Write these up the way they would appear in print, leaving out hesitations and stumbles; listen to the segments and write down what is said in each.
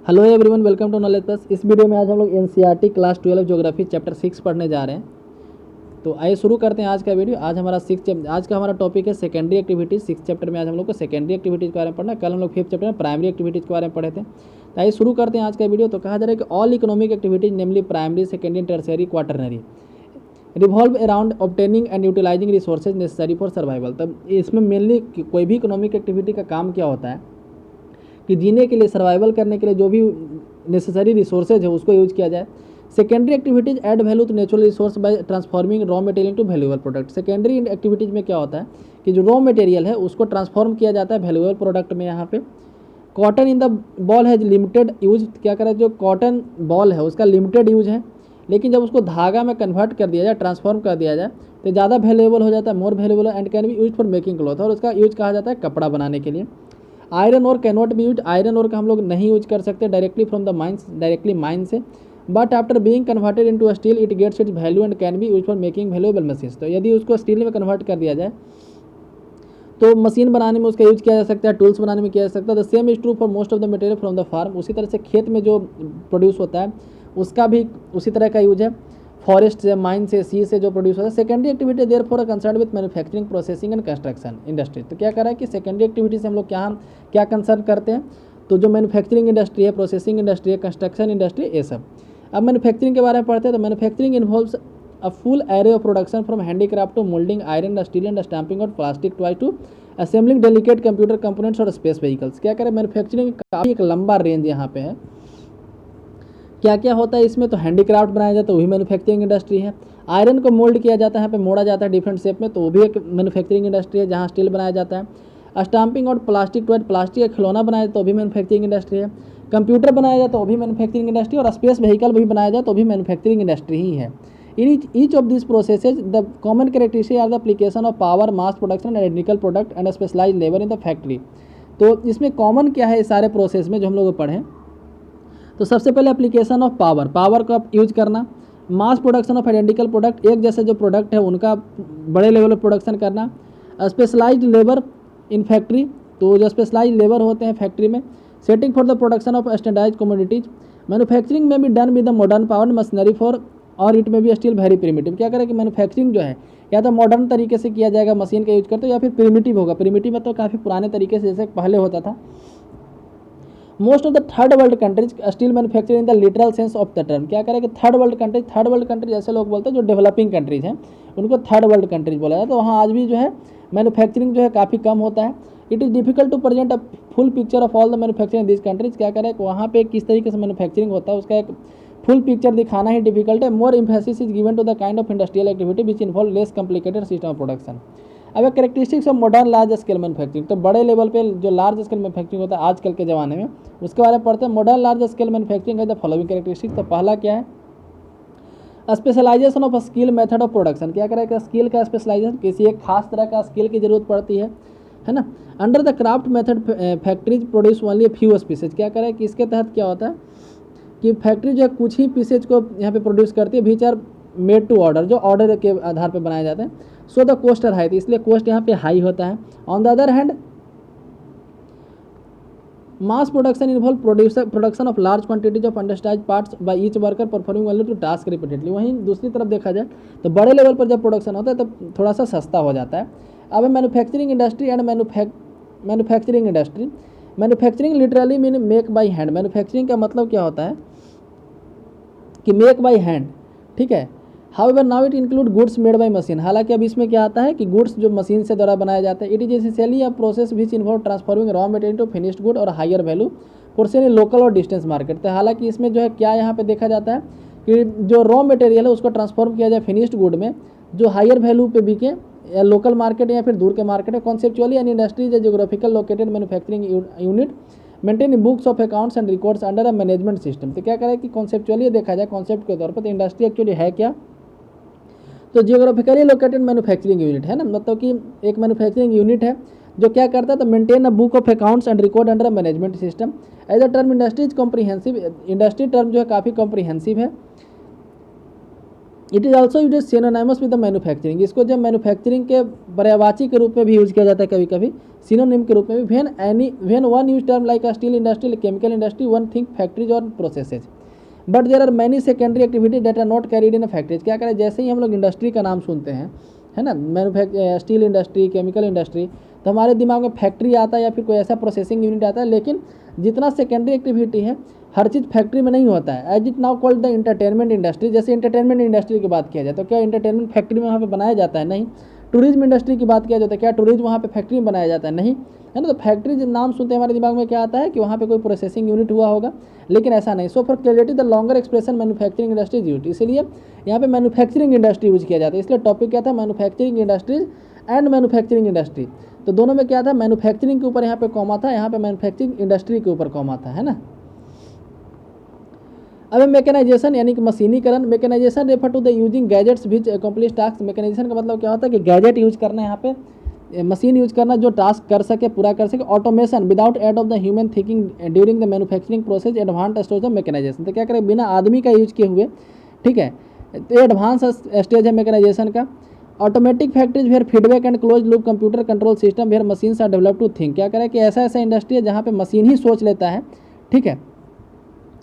Hello everyone, welcome to knowledge plus. इस video में आज हम लोग एनसीईआरटी क्लास 12 ज्योग्राफी चैप्टर 6 पढ़ने जा रहे हैं। तो आइए शुरू करते हैं आज का वीडियो। आज का हमारा टॉपिक है सेकेंडरी एक्टिविटीज। 6 चैप्टर में आज हम लोग को सेकेंडरी एक्टिविटीज़ के बारे में पढ़ना। कल हम लोग 5th चैप्टर में प्राइमरी एक्टिविटीज़ के बारे में पढ़े थे। तो आइए शुरू करते हैं आज का वीडियो। तो कहा जा रहा है कि all economic activities namely primary, secondary, tertiary, quaternary revolve around obtaining and utilizing resources necessary for survival. तब इसमें मेनली कोई भी इकोनॉमिक एक्टिविटी का काम क्या होता है कि जीने के लिए, सर्वाइवल करने के लिए जो भी नेसेसरी रिसोर्सेज है उसको यूज किया जाए। Secondary activities add value to natural resource by transforming raw material to valuable product. Secondary activities में क्या होता है कि जो रॉ मटेरियल है उसको ट्रांसफॉर्म किया जाता है वैल्यूएबल प्रोडक्ट में। यहाँ पे cotton in the ball has limited use. क्या करें, जो कॉटन बॉल है उसका लिमिटेड यूज है, लेकिन जब उसको धागा में कन्वर्ट कर दिया जाए, ट्रांसफॉर्म कर दिया जाए तो ज़्यादा वैल्यूएबल हो जाता है, more valuable and can be use for making cloth. और उसका यूज कहा जाता है कपड़ा बनाने के लिए। आयरन और कैनॉट बी यूज। आयरन और का हम लोग नहीं यूज कर सकते directly from the mines, directly mine से, but after being converted into steel it gets its value and can be use for making valuable machines. तो यदि उसको स्टील में कन्वर्ट कर दिया जाए तो मशीन बनाने में उसका यूज किया जा सकता है, टूल्स बनाने में किया जा सकता है। The same is true for most of the material from the farm. उसी तरह से खेत में जो प्रोड्यूस होता है उसका भी उसी तरह का यूज है। फॉरेस्ट से, माइन से, सी से जो प्रोड्यूस होता है। Secondary activity therefore concern with manufacturing, processing and construction industry. तो क्या कर रहा है कि सेकेंडरी एक्टिविटी से हम लोग क्या कंसर्न करते हैं, तो जो मैन्युफैक्चरिंग इंडस्ट्री है, प्रोसेसिंग इंडस्ट्री है, कंस्ट्रक्शन इंडस्ट्री, ये सब। अब मैन्युफैक्चरिंग के बारे में पढ़ते हैं। तो manufacturing involves a full array of production from handicraft to moulding, iron, steel and stamping और plastic toys to assembling delicate computer components और स्पेस व्हीकल्स। क्या करें, मैन्युफैक्चरिंग काफ़ी एक लंबा रेंज यहाँ पे है। क्या क्या होता है इसमें, तो हैंडीक्राफ्ट बनाया जाता है, वही मैन्युफैक्चरिंग इंडस्ट्री है। आयरन को मोल्ड किया जाता है, यहाँ पे मोड़ा जाता है डिफरेंट शेप में, तो वो भी एक मैन्युफैक्चरिंग इंडस्ट्री है जहाँ स्टील बनाया जाता है। स्टाम्पिंग और प्लास्टिक टॉय, प्लास्टिक का खिलौना बनाया जाता है तो भी मैन्युफैक्चरिंग इंडस्ट्री है। कंप्यूटर बनाया जाता है तो भी मैन्युफैक्चरिंग इंडस्ट्री, और स्पेस व्हीकल भी बनाया जाए तो भी मैन्युफैक्चरिंग इंडस्ट्री ही है। In each of this processes the common characteristic are the application of power, mass production, identical product and specialize labour in the factory. तो इसमें कॉमन क्या है इस सारे प्रोसेस में जो हम लोग पढ़ें, तो सबसे पहले एप्लीकेशन ऑफ पावर, पावर का यूज करना। Mass production of identical product, एक जैसे जो प्रोडक्ट है उनका बड़े लेवल पर प्रोडक्शन करना। स्पेशलाइज्ड लेबर इन फैक्ट्री, तो जो स्पेशलाइज्ड लेबर होते हैं फैक्ट्री में। Setting for the production of standardized commodities. Manufacturing में भी done with the modern power machinery for, और इट में भी स्टिल वेरी प्रिमिटिव। क्या करें कि मैन्युफैक्चरिंग जो है या तो मॉडर्न तरीके से किया जाएगा मशीन का यूज करते, या फिर प्रिमिटिव होगा। प्रिमिटिव मतलब काफ़ी पुराने तरीके से जैसे पहले होता था। Most of the third world countries steel manufacture in the literal sense of the term. क्या करें कि थर्ड वर्ल्ड कंट्रीज जैसे लोग बोलते हैं जो डेवलपिंग कंट्रीज हैं उनको थर्ड वर्ल्ड कंट्रीज बोला जाता है। तो वहाँ आज भी जो है मैन्युफैक्चरिंग जो है काफ़ी कम होता है। It is difficult to present a full picture of all the manufacturing this countries. क्या करें कि वहाँ पे किस तरीके से मैन्युफैक्चरिंग होता है उसका एक फुल पिक्चर दिखाना ही डिफिकल्ट है। More emphasis is given to the kind of industrial activity which involve less complicated system of production. अब characteristics of modern large scale manufacturing, तो बड़े लेवल पे जो लार्ज स्केल मैन्युफैक्चरिंग होता है आजकल के ज़माने में उसके बारे में पढ़ते हैं। मॉडर्न लार्ज स्केल मैन्युफैक्चरिंग है द फॉलोइंग कैरेक्टरिस्टिक्स। तो पहला क्या है, specialization of skill method of production. क्या करें कि स्किल का स्पेशलाइजेशन, किसी एक खास तरह का स्किल की जरूरत पड़ती है ना। Under the craft method factories produce only few pieces. क्या करें कि इसके तहत क्या होता है कि फैक्ट्री जो है कुछ ही पीसेज को यहाँ पे प्रोड्यूस करती है, which are made to order, जो ऑर्डर के आधार पर बनाए जाते हैं। So the cost are high, इसलिए कॉस्ट यहाँ पे हाई होता है। On the other hand mass production involve production of large quantities of standardised parts by each worker performing only two task repeatedly. वहीं दूसरी तरफ देखा जाए तो बड़े लेवल पर जब प्रोडक्शन होता है तब थोड़ा सा सस्ता हो जाता है। अब manufacturing industry and manufacturing industry. Manufacturing literally mean make by hand. Manufacturing का मतलब क्या होता है कि मेक बाय हैंड, ठीक है। However now it include goods made by machine. हालांकि अब इसमें क्या आता है कि गुड्स जो मशीन से द्वारा बनाया जाता है। It is essentially a process which involve transforming raw material to finished good और higher value for sale in local और डिस्टेंस मार्केट। तो हालांकि इसमें जो है क्या यहाँ पे देखा जाता है कि जो रॉ मटेरियल है उसको ट्रांसफॉर्म किया जाए फिनिश्ड गुड में जो हायर वैल्यू पे बिके, या लोकल मार्केट या फिर दूर के मार्केट में। Conceptually an industry is geographical located manufacturing unit maintain books of accounts and records under a management system. तो क्या करें कि कॉन्सेप्चुअली देखा जाए कॉन्सेप्ट के तौर पर, तो इंडस्ट्री एक्चुअली है क्या, तो जियोग्राफिकली लोकेटेड मैन्युफैक्चरिंग यूनिट है ना, मतलब कि एक मैन्युफैक्चरिंग यूनिट है जो क्या करता है, तो maintain a book of accounts and record under a management system. As a term industry is comprehensive. Industry term जो है काफ़ी कॉम्प्रीहेंसिव है। It is also use synonymous with the manufacturing. इसको जब मैन्युफैक्चरिंग के पर्यायवाची के रूप में भी यूज किया जाता है कभी कभी, सिनोनिम के रूप में भी। When one use term like steel industry, chemical industry, one think factories और processes, but there are many secondary activities that are not carried in a factories. क्या करें, जैसे ही हम लोग इंडस्ट्री का नाम सुनते हैं, है ना, स्टील इंडस्ट्री, केमिकल इंडस्ट्री, तो हमारे दिमाग में फैक्ट्री आता है या फिर कोई ऐसा प्रोसेसिंग यूनिट आता है। लेकिन जितना सेकेंडरी एक्टिविटी है हर चीज़ फैक्ट्री में नहीं होता है। As it now called the entertainment industry, जैसे इंटरटेनमेंट इंडस्ट्री की बात किया जाए तो क्या इंटरटेनमेंट फैक्ट्री में वहाँ पे बनाया जाता है? नहीं। टूरिज्म इंडस्ट्री की बात किया जाता है, क्या टूरिज्म वहाँ पे फैक्ट्री में बनाया जाता है? नहीं, है ना। तो फैक्ट्री जब नाम सुनते हैं हमारे दिमाग में क्या आता है कि वहाँ पे कोई प्रोसेसिंग यूनिट हुआ होगा, लेकिन ऐसा नहीं। So for clarity the longer expression manufacturing industry is used, इसलिए यहाँ पे मैन्युफैक्चरिंग इंडस्ट्री यूज किया जाता है। इसलिए टॉपिक क्या था, manufacturing industries and manufacturing industry. तो दोनों में क्या था, मैन्युफैक्चरिंग के ऊपर यहाँ पे कॉमा था, यहाँ पे मैन्युफैक्चरिंग इंडस्ट्री के ऊपर कॉमा था, है ना। अब मैकेनाइजेशन यानी कि मशीनीकरण, mechanization refer to the using gadgets which accomplish task. Mechanization का मतलब क्या होता है कि गैजेट यूज करना, यहाँ पे मशीन यूज करना जो टास्क कर सके, पूरा कर सके। Automation without aid of the human thinking during the manufacturing process, advance stage of mechanization. तो क्या करें, बिना आदमी का यूज किए हुए, ठीक है, तो एडवांस स्टेज है मैकेनाइजेशन का। Automatic factories where feedback and close loop computer control system where machines are develop to think. क्या करें कि ऐसा ऐसा इंडस्ट्री है जहाँ पे मशीन ही सोच लेता है, ठीक है।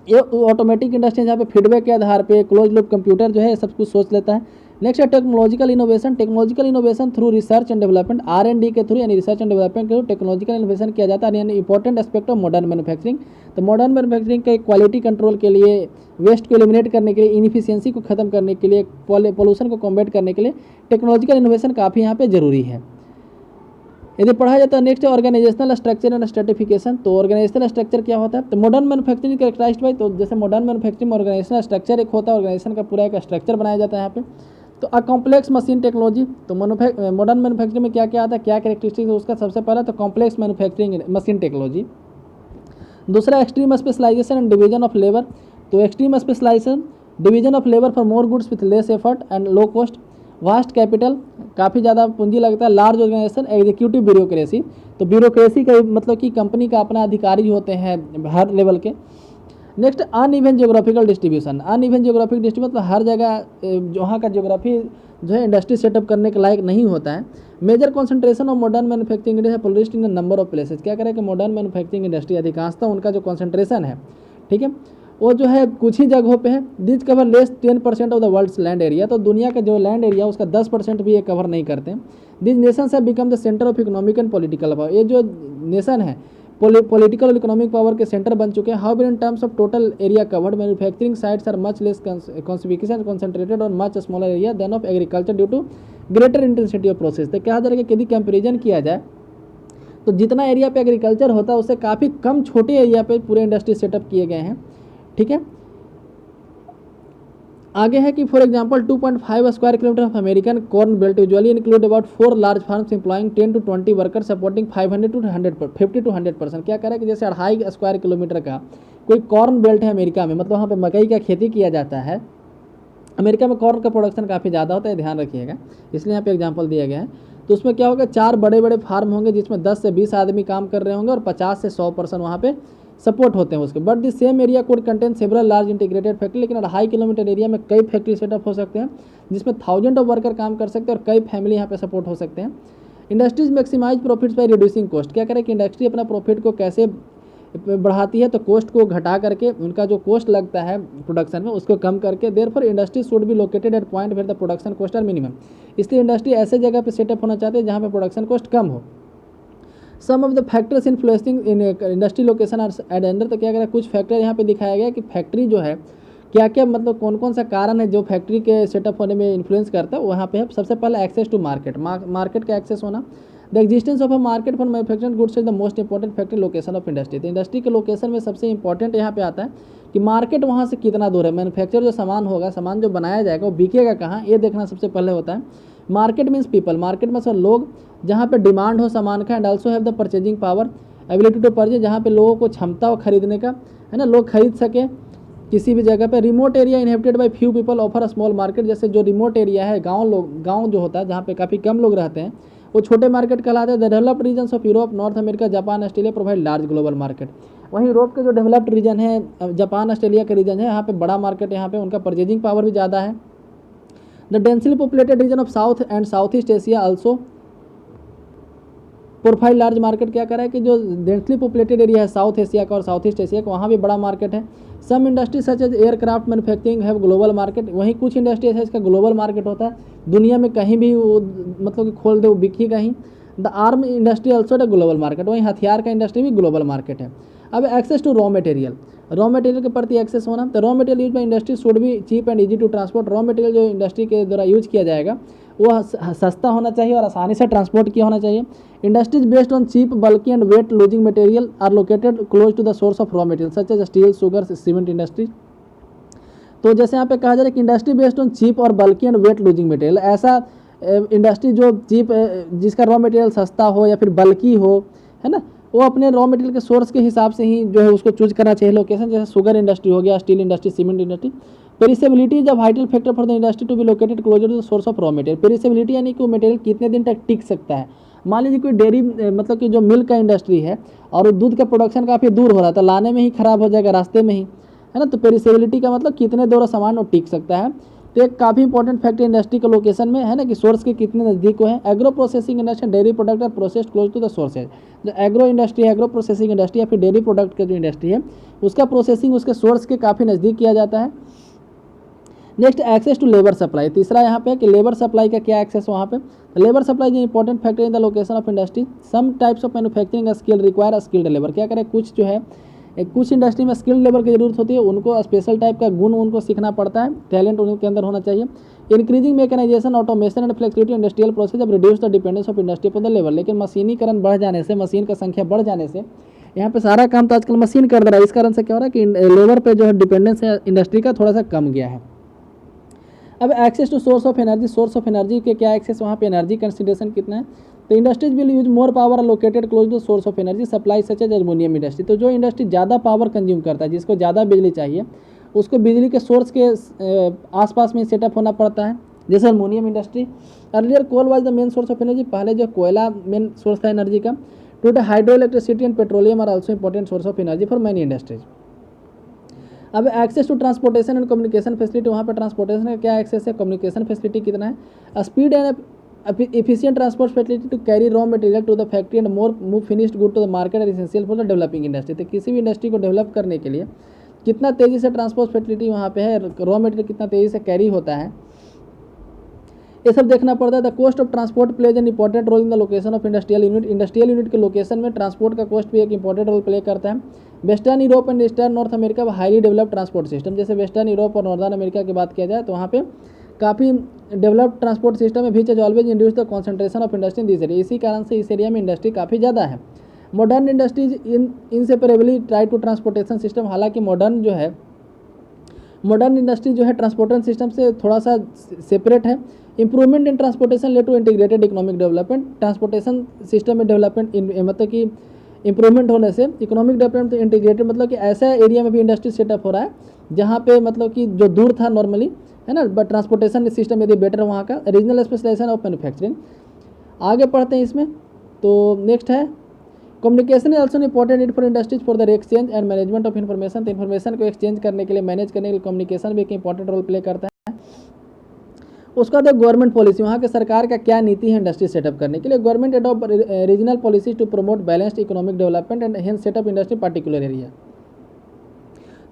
ये ऑटोमेटिक इंडस्ट्री जहाँ पे फीडबैक के आधार पे क्लोज लूप कंप्यूटर जो है सब कुछ सोच लेता है। नेक्स्ट है technological innovation. Technological innovation through research and development, R&D के थ्रू यानी रिसर्च एंड डेवलपमेंट के थ्रू टेक्नोलॉजिकल इनोवेशन किया जाता है, यानी important aspect of modern manufacturing. तो मॉडर्न मैन्युफैक्चरिंग के क्वालिटी कंट्रोल के लिए, वेस्ट को एलिमिनेट करने के लिए, इनफिशियंसी को खत्म करने के लिए, पोल्यूशन को कॉम्बैट करने के लिए टेक्नोलॉजिकल इनोवेशन काफ़ी यहाँ पे जरूरी है। यदि पढ़ा जाता है next organizational structure and stratification. तो ऑर्गेनाइजेशनल स्ट्रक्चर क्या होता है, तो मॉडर्न मैन्युफैक्चरिंग कैरेक्टराइज्ड बाय, तो जैसे मॉडर्न मैन्युफैक्चरिंग में ऑर्गेनाइजेशनल स्ट्रक्चर एक होता है, ऑर्गेनाइजेशन का पूरा एक स्ट्रक्चर बनाया जाता है यहाँ पे। तो अ कॉम्प्लेक्स मशीन टेक्नोलॉजी, तो मॉडर्न मैन्युफैक्चरिंग में क्या क्या आता है, क्या कैरेक्टरिस्टिक्स है उसका, सबसे पहला तो कॉम्प्लेक्स मैन्युफैक्चरिंग मशीन टेक्नोलॉजी। दूसरा extreme specialisation and division of labour. तो extreme specialisation, division of labour for more goods with less effort and low cost. Vast capital, काफ़ी ज़्यादा पूंजी लगता है। लार्ज ऑर्गेनाइजेशन, एग्जीक्यूटिव ब्यूरोक्रेसी, तो ब्यूरोक्रेसी का मतलब कि कंपनी का अपना अधिकारी होते हैं हर लेवल के। Next uneven geographical distribution. Uneven geographic distribution मतलब हर जगह वहाँ का जियोग्राफी जो है इंडस्ट्री सेटअप करने के लायक नहीं होता है। Major concentration of modern manufacturing industry है पुलिस्ट इन नंबर ऑफ प्लेसेस। क्या करें कि मॉडर्न मैन्युफैक्चरिंग इंडस्ट्री अधिकांशतः उनका जो कॉन्सेंट्रेशन है, ठीक है, वो जो है कुछ ही जगहों पे है। This cover less 10% of the world's land area. तो दुनिया का जो लैंड एरिया उसका 10% भी ये कवर नहीं करते हैं। This Nations have become the centre of economic and political power. ये जो नेशन है पॉलिटिकल और इकोनॉमिक पावर के सेंटर बन चुके हैं। How in terms of total area covered, manufacturing sites are much less consequence concentrated on much smaller area than of agriculture due to greater intensity of process. तो कहा जा रहा है कि यदि कंपेरिजन किया जाए तो जितना एरिया पे एग्रीकल्चर होता है उससे काफ़ी कम छोटे एरिया पे पूरे इंडस्ट्री सेटअप किए गए हैं, ठीक है। आगे है कि for example 2.5 square kilometre of American corn belt usually include about 4 large farms employing 10 to 20 workers supporting 50 to 100%। क्या करें कि जैसे 2.5 स्क्वायर किलोमीटर का कोई कॉर्न बेल्ट है अमेरिका में, मतलब वहाँ पे मकई का खेती किया जाता है। अमेरिका में कॉर्न का प्रोडक्शन काफ़ी ज़्यादा होता है, ध्यान रखिएगा, इसलिए यहाँ पे एग्जाम्पल दिया गया है। तो उसमें क्या होगा, 4 बड़े बड़े फार्म होंगे जिसमें 10 से 20 आदमी काम कर रहे होंगे और 50 से 100 पर्सन वहाँ पे सपोर्ट होते हैं उसके। But this same area code contain several large integrated factory. लेकिन 2.5 किलोमीटर एरिया में कई फैक्ट्री सेटअप हो सकते हैं जिसमें 1000 ऑफ वर्कर काम कर सकते हैं और कई फैमिली यहाँ पे सपोर्ट हो सकते हैं। Industries maximise profits by reducing cost. क्या करें कि इंडस्ट्री अपना प्रॉफिट को कैसे बढ़ाती है, तो कॉस्ट को घटा करके, उनका जो कॉस्ट लगता है प्रोडक्शन में उसको कम करके। Therefore industry should be located at point where the production cost are minimum. इसलिए इंडस्ट्री ऐसे जगह पे सेटअप होना चाहते हैं जहाँ पे प्रोडक्शन कॉस्ट कम हो। Some of the factors influencing in industry location are add under. तो क्या करें, कुछ फैक्टर यहाँ पे दिखाया गया कि फैक्ट्री जो है क्या क्या, मतलब कौन कौन सा कारण है जो फैक्ट्री के सेटअप होने में इन्फ्लुएंस करता है। वहाँ पे है सबसे पहला एक्सेस टू मार्केट, मार्केट का एक्सेस होना। The existence of a market for manufacturing goods is the most important factor location of industry. तो इंडस्ट्री के लोकेशन में सबसे इंपॉर्टेंट यहाँ पे आता है कि मार्केट वहाँ से कितना दूर है। मैन्युफैक्चर जो सामान होगा, सामान जो बनाया जाएगा वो बिकेगा कहाँ, ये देखना सबसे पहले होता है। मार्केट मीन्स पीपल, मार्केट में सब लोग जहाँ पे डिमांड हो सामान का। And also have the purchasing power, ability to purchase, जहाँ पे लोगों को क्षमता हो खरीदने का, है ना, लोग खरीद सके किसी भी जगह पे। Remote area inhabited bye few people offer a small market. जैसे जो रिमोट एरिया है, गाँव जो होता है जहाँ पे काफ़ी कम लोग रहते हैं, वो छोटे मार्केट कहलाते हैं। The developed regions of Europe, North America, Japan, Australia provide large global market. वहीं यूरोप के जो डेवलप्ड रीजन है, जापान ऑस्ट्रेलिया के रीजन है, यहाँ पे बड़ा मार्केट है, यहाँ पे उनका परचेजिंग पावर भी ज़्यादा है। The densely populated region of south and south east Asia also profile large market क्या कर रहा है कि जो डेंसली पॉपुलेटेड एरिया है साउथ एशिया का और साउथ ईस्ट एशिया का, वहाँ भी बड़ा मार्केट है। Some industry such as aircraft manufacturing है ग्लोबल मार्केट, वहीं कुछ इंडस्ट्री है इसका ग्लोबल मार्केट होता है, दुनिया में कहीं भी वो मतलब कि खोल दे वो बिकी कहीं। द आर्म इंडस्ट्री ऑल्सो है ग्लोबल मार्केट, वहीं हथियार का इंडस्ट्री भी ग्लोबल मार्केट है। अब एक्सेस टू रॉ मटेरियल के प्रति एक्सेस होना, तो raw material use by industry should भी cheap and easy to transport. Raw material जो इंडस्ट्री के द्वारा यूज किया जाएगा वो सस्ता होना चाहिए और आसानी से ट्रांसपोर्ट किया होना चाहिए। Industries based on cheap bulky and weight losing material are located close to the source of raw material such as steel, sugar, cement industry. तो जैसे यहाँ पे कहा जा रहा है कि इंडस्ट्री बेस्ड ऑन चीप और बल्की एंड वेट लूजिंग मटेरियल, ऐसा इंडस्ट्री जो चीप जिसका रॉ मटेरियल सस्ता हो या फिर बल्की हो, है ना, वो अपने रॉ मटेरियल के सोर्स के हिसाब से ही जो है उसको चूज करना चाहिए लोकेशन। जैसे शुगर इंडस्ट्री हो गया, steel industry, cement industry. Perishability is a vital factor for the industry to be located closer to the source of raw material. Perishability यानी कि वो मटेरियल कितने दिन तक टिक सकता है। मान लीजिए कोई डेयरी मतलब कि जो मिल्क का इंडस्ट्री है और दूध का प्रोडक्शन काफ़ी दूर हो रहा है, तो लाने में ही खराब हो जाएगा रास्ते में ही, है ना। तो पेरिसेबिलिटी का मतलब कितने दूर सामान वो टिक सकता है। तो एक काफ़ी इंपॉर्टेंट फैक्टर इंडस्ट्री के लोकेशन में है ना कि सोर्स के कितने नज़दीक को है। Agro processing industry dairy product are processed close to the sources. जो एग्रो इंडस्ट्री है, एग्रो प्रोसेसिंग इंडस्ट्री या फिर डेयरी प्रोडक्ट का जो इंडस्ट्री है उसका प्रोसेसिंग उसके सोर्स के काफ़ी नज़दीक किया जाता है। Next access to labour supply, तीसरा यहाँ पे कि लेबर सप्लाई का क्या एक्सेस वहाँ पे। Labour supply is important factor in the location of industry. Some types of manufacturing skill require skilled labour. क्या करें, कुछ जो है कुछ इंडस्ट्री में स्किल्ड लेबर की जरूरत होती है, उनको स्पेशल टाइप का गुण उनको सीखना पड़ता है, टैलेंट उनके अंदर होना चाहिए। Increasing mechanisation, automation and flexibility industrial process अब reduce the dependence of industry for the labour. लेकिन मशीनीकरण बढ़ जाने से, मशीन का संख्या बढ़ जाने से यहाँ पे सारा काम तो आजकल मशीन कर दे रहा है। इस कारण से क्या हो रहा है कि लेबर पे जो है डिपेंडेंस है इंडस्ट्री का थोड़ा सा कम गया है। अब access to source of energy, source of energy के क्या एक्सेस, वहाँ पे एनर्जी कंसिडरेशन कितना है। तो industries will use more power located close to source of energy supply such as aluminium industry. तो जो इंडस्ट्री ज़्यादा पावर कंज्यूम करता है, जिसको ज़्यादा बिजली चाहिए, उसको बिजली के सोर्स के आसपास में सेटअप होना पड़ता है, जैसे aluminium industry. Earlier coal was the main source of energy, पहले जो कोयला मेन सोर्स था एनर्जी का। Today hydro electricity and petroleum are also important source of energy for many industries. अब access to transportation and communication facility, वहाँ पर transportation का क्या एक्सेस है, कम्युनिकेशन फैसिलिटी कितना है। Speed and efficient transport facility to carry raw material to the factory and more move finished good to the market are essential for the developing industry। तो किसी भी इंडस्ट्री को develop करने के लिए कितना तेज़ी से ट्रांसपोर्ट फैसिलिटी वहाँ पे है, रॉ मटेरियल कितना तेज़ी से कैरी होता है, ये सब देखना पड़ता है। The cost of transport plays an important role in the location of industrial unit. Industrial unit के लोकेशन में ट्रांसपोर्ट का कॉस्ट भी एक इंपॉर्टेंट रोल प्ले करता है। Western Europe and eastern North America highly developed transport system. जैसे western Europe और northern America की बात किया जाए तो वहाँ पे काफ़ी डेवलप्ड ट्रांसपोर्ट सिस्टम है, which is always induce the concentration of industry in this area. इसी कारण से इस एरिया में इंडस्ट्री काफ़ी ज़्यादा है। Modern industries inseparably try to transportation system, हालांकि मॉडर्न इंडस्ट्री जो है ट्रांसपोर्टेशन सिस्टम से थोड़ा सा सेपरेट है। Improvement in transportation led to integrated economic development. Transportation system में डेवलपमेंट मतलब कि इंप्रूवमेंट होने से इकोनॉमिक डेवलपमेंट इंटीग्रेटेड मतलब कि ऐसा एरिया में भी इंडस्ट्री सेटअप हो रहा है जहाँ पे मतलब कि जो दूर था नॉर्मली, है ना, बट ट्रांसपोर्टेशन सिस्टम यदि बेटर वहाँ का। रीजनल स्पेशलाइजेशन ऑफ मैन्युफैक्चरिंग, आगे पढ़ते हैं इसमें। तो नेक्स्ट है communication is also important need for industries for the exchange and management of information. तो इन्फॉर्मेशन को एक्सचेंज करने के लिए, मैनेज करने के लिए कम्युनिकेशन भी एक इंपॉर्टेंट रोल प्ले करता है। उसका तो गवर्नमेंट पॉलिसी, वहाँ के सरकार का क्या नीति है इंडस्ट्री सेटअप करने के लिए। Government adopt regional policies to promote balanced economic development and hence setup industry particular area.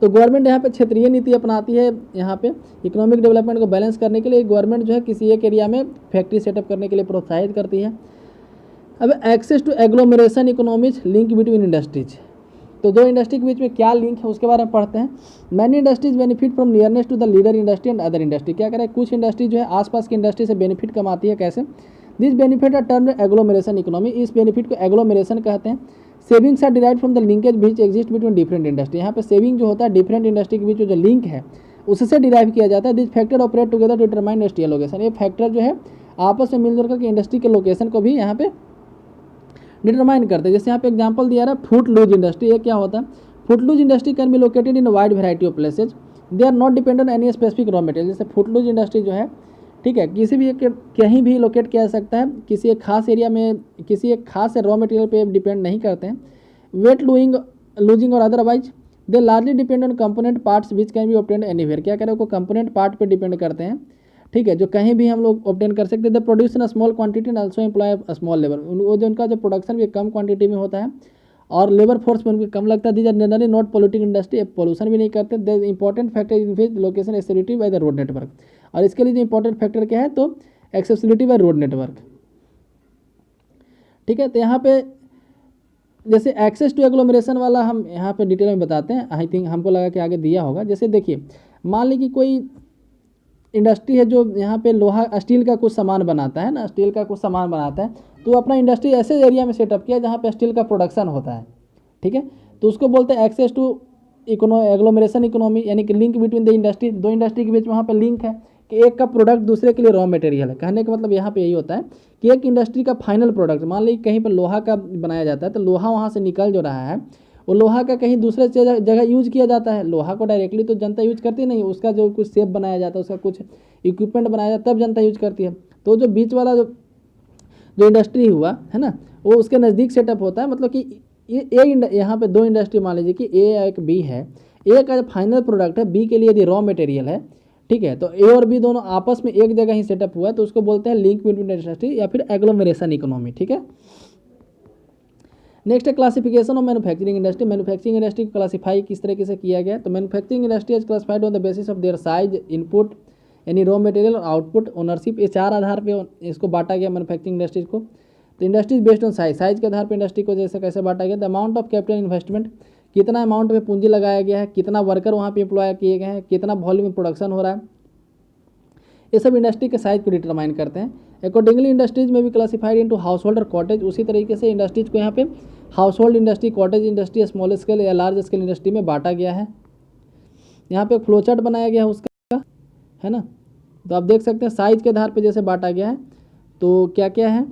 तो गवर्नमेंट यहाँ पे क्षेत्रीय नीति अपनाती है, यहाँ पे इकोनॉमिक डेवलपमेंट को बैलेंस करने के लिए गवर्नमेंट जो है किसी एक एरिया में फैक्ट्री सेटअप करने के लिए प्रोत्साहित करती है। अब access to agglomeration economies link between industries, तो दो इंडस्ट्री के बीच में क्या लिंक है उसके बारे में पढ़ते हैं। Many industries benefit from nearness to the leader industry and other industry. क्या करें, कुछ इंडस्ट्री जो है आसपास की इंडस्ट्री से बेनिफिट कमाती है, कैसे। This benefit are term agglomeration economy, इस बेनिफिट को एग्लोमरेशन कहते हैं। Savings are derived from the linkage which exist between different industry. यहाँ पे सेविंग जो होता है डिफरेंट इंडस्ट्री के बीच जो लिंक है उससे डिराइव किया जाता है। This factor operate together to determine industrial location. ये फैक्टर जो है आपस में मिलजुल करके इंडस्ट्री के लोकेशन को भी यहाँ पे डिटरमाइन करते हैं। जैसे यहाँ पे एग्जांपल दिया रहा है फूड लूज इंडस्ट्री, ये क्या होता है। Footloose industry can be located in wide variety of places, they are not dependent on any specific raw material. जैसे फूड लूज इंडस्ट्री जो है, ठीक है, किसी भी एक कहीं भी लोकेट किया जा सकता है, किसी एक खास एरिया में किसी एक खास रॉ मटेरियल पे डिपेंड नहीं करते हैं। वेट लूजिंग और otherwise they largely depend on component parts which can be obtained anywhere. क्या करें, को कंपोनेंट पार्ट पे डिपेंड करते हैं। ठीक है, जो कहीं भी हम लोग ऑब्टेन कर सकते हैं। The produce in small quantity and also employ small labour, वो जो उनका जो प्रोडक्शन भी कम क्वांटिटी में होता है और लेबर फोर्स में उनको कम लगता है। These are generally not polluting industry, pollution भी नहीं करते। The important factor in which location accessibility by the road network, और इसके लिए जो इंपॉर्टेंट फैक्टर क्या है तो एक्सेसिबिलिटी बाय रोड नेटवर्क। ठीक है, तो यहाँ पे जैसे एक्सेस टू एग्लोमरेशन वाला हम यहाँ पे डिटेल में बताते हैं। आई थिंक हमको लगा कि आगे दिया होगा। जैसे देखिए, मान ली कि कोई इंडस्ट्री है जो यहाँ पे लोहा स्टील का कुछ सामान बनाता है ना, स्टील का कुछ सामान बनाता है, तो अपना इंडस्ट्री ऐसे एरिया में सेटअप किया जहाँ पे स्टील का प्रोडक्शन होता है। ठीक है, तो उसको बोलते हैं एक्सेस टू एग्लोमरेशन इकोनॉमी, यानी कि लिंक बिटवीन द इंडस्ट्री, दो इंडस्ट्री के बीच वहाँ पे लिंक है कि एक का प्रोडक्ट दूसरे के लिए रॉ मटेरियल है। कहने का मतलब यहाँ पे यही होता है कि एक इंडस्ट्री का फाइनल प्रोडक्ट, मान लीजिए कहीं पर लोहा का बनाया जाता है, तो लोहा वहाँ से निकल जो रहा है वो लोहा का कहीं दूसरे जगह यूज किया जाता है। लोहा को डायरेक्टली तो जनता यूज करती नहीं, उसका जो कुछ शेप बनाया जाता है, उसका कुछ इक्विपमेंट बनाया जाता है, तब जनता यूज करती है। तो जो बीच वाला जो इंडस्ट्री हुआ है ना, वो उसके नज़दीक सेटअप होता है। मतलब कि ये यहाँ पे दो इंडस्ट्री मान लीजिए कि ए एक बी है, ए का फाइनल प्रोडक्ट है, बी के लिए यदि रॉ मटेरियल है, ठीक है, तो ए और बी दोनों आपस में एक जगह ही सेटअप हुआ है, तो उसको बोलते हैं लिंक बिटवीन इंडस्ट्री या फिर एग्लोमरेशन इकोनॉमी। ठीक है, नेक्स्ट है classification of manufacturing industry. Manufacturing industry को क्लासीफाई किस तरीके से किया गया, तो manufacturing industry is classified on the basis of their size, input यानी रॉ मटेरियल और आउटपुट, ओनरशिप, ये चार आधार पे इसको बांटा गया मैन्युफैक्चरिंग इंडस्ट्रीज को। तो industries based on size, size के आधार पर इंडस्ट्री को जैसे कैसे बांटा गया। The amount of capital investment, कितना अमाउंट में पूंजी लगाया गया है, कितना वर्कर वहाँ पे एम्प्लॉय किए गए हैं, कितना वॉल्यूम में प्रोडक्शन हो रहा है, ये सब इंडस्ट्री के साइज को डिटरमाइन करते हैं। अकॉर्डिंगली इंडस्ट्रीज में भी क्लासिफाइड इनटू हाउस होल्ड और कॉटेज, उसी तरीके से इंडस्ट्रीज को यहाँ पे house hold industry, cottage industry, small scale या लार्ज स्केल इंडस्ट्री में बांटा गया है। यहाँ पे फ्लो चार्ट बनाया गया है उसका, है ना, तो आप देख सकते हैं साइज के आधार पे जैसे बांटा गया है। तो क्या क्या है,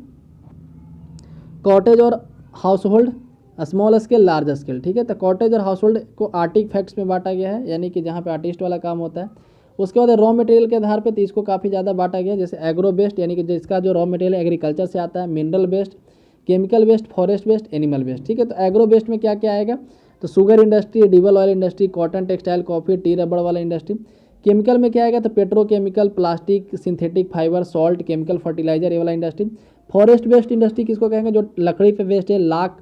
कॉटेज और house hold, small scale, large scale. ठीक है, तो कॉटेज और हाउस होल्ड को आर्टिफैक्ट्स में बांटा गया है, यानी कि जहाँ पे आर्टिस्ट वाला काम होता है। उसके बाद रॉ मटेरियल के आधार पे तो इसको काफ़ी ज़्यादा बांटा गया, जैसे एग्रो बेस्ड, यानी कि जिसका जो रॉ मटेरियल एग्रीकल्चर से आता है, mineral based, chemical based, forest based, animal based. ठीक है, तो एग्रो बेस्ड में क्या क्या आएगा, तो sugar industry, edible oil industry, cotton, textile, coffee, tea, rubber वाला इंडस्ट्री। केमिकल में क्या आएगा, तो petrochemical, plastic, synthetic fibre, salt, chemical fertiliser, ये वाला इंडस्ट्री। फॉरेस्ट बेस्ड इंडस्ट्री किसको कहेंगे, जो लकड़ी पे बेस्ड है, लाख,